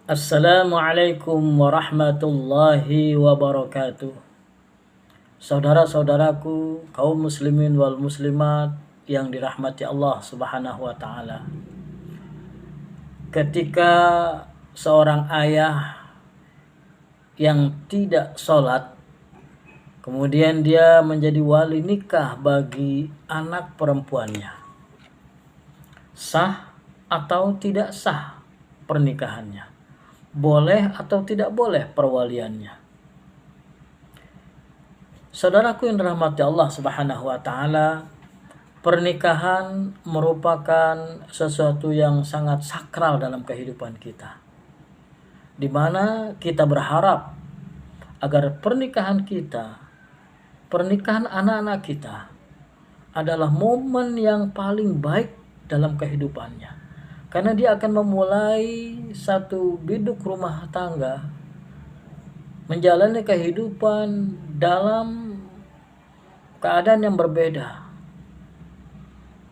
Assalamualaikum warahmatullahi wabarakatuh. Saudara-saudaraku, kaum muslimin wal muslimat yang dirahmati Allah Subhanahu wa taala. Ketika seorang ayah yang tidak sholat, kemudian dia menjadi wali nikah bagi anak perempuannya, sah atau tidak sah pernikahannya? Boleh atau tidak boleh perwaliannya? Saudaraku yang dirahmati Allah Subhanahu wa taala, pernikahan merupakan sesuatu yang sangat sakral dalam kehidupan kita, di mana kita berharap agar pernikahan kita, pernikahan anak-anak kita adalah momen yang paling baik dalam kehidupannya, karena dia akan memulai satu biduk rumah tangga, menjalani kehidupan dalam keadaan yang berbeda,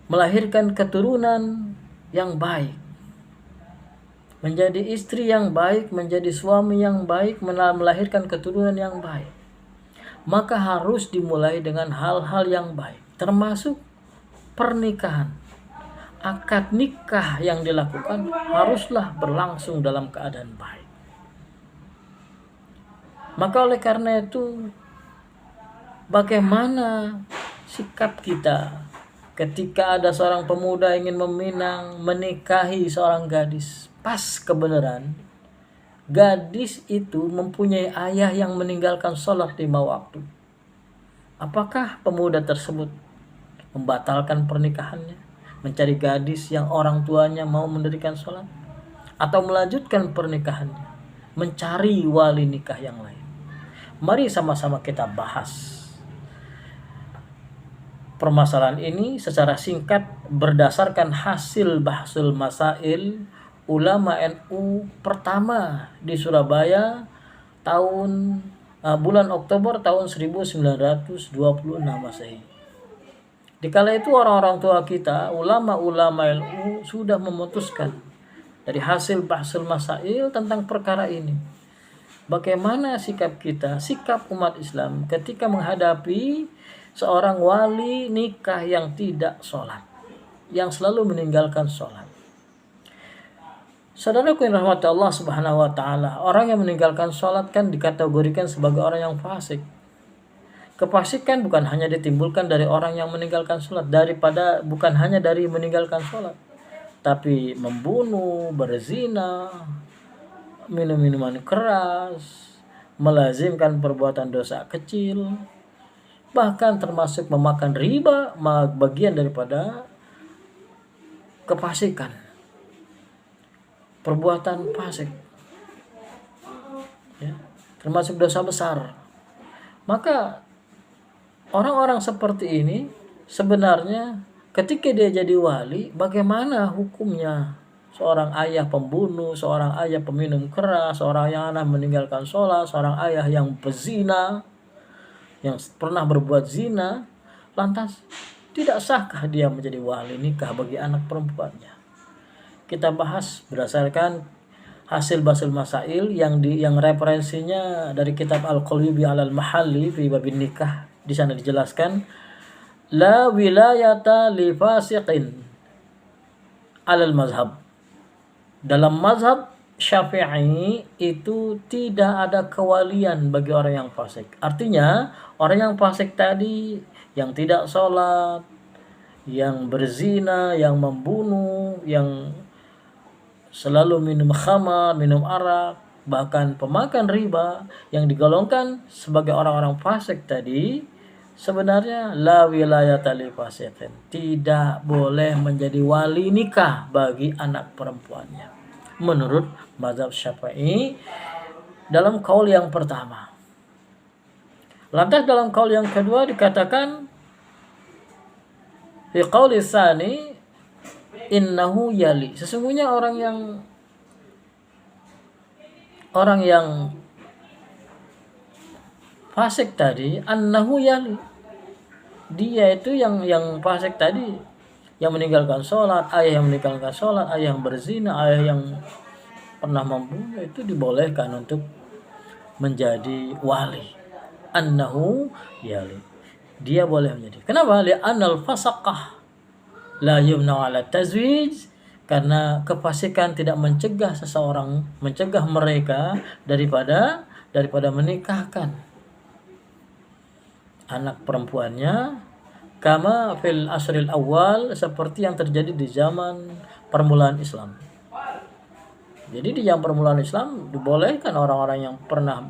melahirkan keturunan yang baik, menjadi istri yang baik, menjadi suami yang baik, melahirkan keturunan yang baik. Maka harus dimulai dengan hal-hal yang baik, termasuk pernikahan. Akad nikah yang dilakukan haruslah berlangsung dalam keadaan baik. Maka oleh karena itu, bagaimana sikap kita ketika ada seorang pemuda ingin menikahi seorang gadis? Pas kebenaran gadis itu mempunyai ayah yang meninggalkan sholat 5 waktu. Apakah pemuda tersebut membatalkan pernikahannya, mencari gadis yang orang tuanya mau mendirikan sholat, atau melanjutkan pernikahannya, mencari wali nikah yang lain? Mari sama-sama kita bahas permasalahan ini secara singkat berdasarkan hasil bahsul masail ulama NU pertama di Surabaya tahun bulan Oktober tahun 1926 Masehi. Dikala itu orang-orang tua kita, ulama-ulama NU sudah memutuskan dari hasil bahsul masail tentang perkara ini. Bagaimana sikap kita, sikap umat Islam ketika menghadapi seorang wali nikah yang tidak sholat, yang selalu meninggalkan sholat? Saudaraku yang rahmati Allah Subhanahu wa taala, orang yang meninggalkan sholat kan dikategorikan sebagai orang yang fasik. Kefasikan bukan hanya ditimbulkan dari orang yang meninggalkan sholat, bukan hanya dari meninggalkan sholat, tapi membunuh, berzina, minum minuman keras, melazimkan perbuatan dosa kecil, bahkan termasuk memakan riba, bagian daripada kefasikan, perbuatan fasik, ya, termasuk dosa besar. Maka orang-orang seperti ini sebenarnya ketika dia jadi wali, bagaimana hukumnya? Seorang ayah pembunuh, seorang ayah peminum keras, seorang anak meninggalkan sholat, seorang ayah yang pezina, yang pernah berbuat zina, lantas tidak sahkah dia menjadi wali nikah bagi anak perempuannya? Kita bahas berdasarkan hasil basul masail yang referensinya dari kitab Al-Qalyubi Alal Mahalli fi babin nikah. Di sana dijelaskan, la wilayata li fasiqin alal mazhab. Dalam mazhab Syafi'i itu tidak ada kewalian bagi orang yang fasik. Artinya orang yang fasik tadi, yang tidak sholat, yang berzina, yang membunuh, yang selalu minum khamar, minum arak, bahkan pemakan riba, yang digolongkan sebagai orang-orang fasik tadi, sebenarnya la wilayata li fasiqin, tidak boleh menjadi wali nikah bagi anak perempuannya menurut mazhab Syafi'i dalam kaul yang pertama. Lantas dalam kaul yang kedua dikatakan fi qauli tsani innahu yali, sesungguhnya orang yang fasik tadi, annahu yali, dia itu yang fasik tadi, yang meninggalkan sholat, ayah yang meninggalkan sholat, ayah yang berzina, ayah yang pernah membunuh itu dibolehkan untuk menjadi wali. Annahu yali. Dia boleh menjadi. Kenapa? Li'anal fasaqah la yumna 'ala tazwij, karena kefasikan tidak mencegah mereka daripada menikahkan anak perempuannya, kama fil asril awal, seperti yang terjadi di zaman permulaan Islam. Jadi di zaman permulaan Islam dibolehkan orang-orang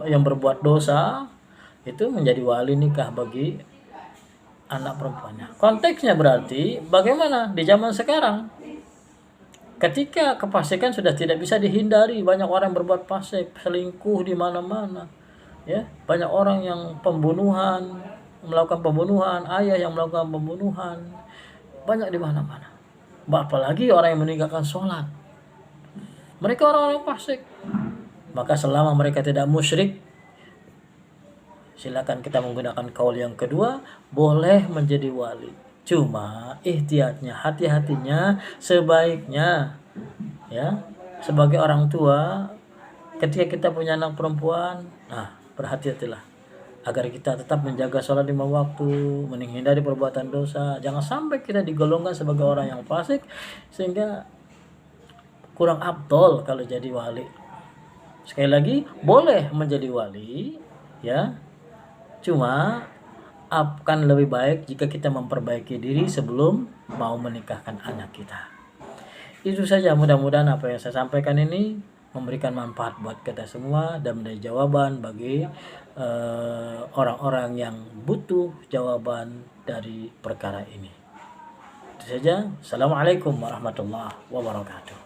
yang berbuat dosa itu menjadi wali nikah bagi anak perempuannya. Konteksnya berarti bagaimana di zaman sekarang? Ketika kefasikan sudah tidak bisa dihindari, banyak orang yang berbuat fasik, selingkuh di mana-mana. Ya, banyak orang yang melakukan pembunuhan, ayah yang melakukan pembunuhan. Banyak di mana-mana. Apalagi orang yang meninggalkan sholat. Mereka orang-orang fasik. Maka selama mereka tidak musyrik, silakan kita menggunakan kaul yang kedua, boleh menjadi wali. Cuma ihtiyatnya, hati-hatinya, sebaiknya ya, sebagai orang tua ketika kita punya anak perempuan, berhati-hatilah agar kita tetap menjaga sholat 5 waktu, menghindari perbuatan dosa. Jangan sampai kita digolongkan sebagai orang yang fasik sehingga kurang afdol kalau jadi wali. Sekali lagi, boleh menjadi wali ya. Cuma akan lebih baik jika kita memperbaiki diri sebelum mau menikahkan anak kita. Itu saja, mudah-mudahan apa yang saya sampaikan ini memberikan manfaat buat kita semua dan menjadi jawaban bagi orang-orang yang butuh jawaban dari perkara ini. Itu saja. Assalamualaikum warahmatullahi wabarakatuh.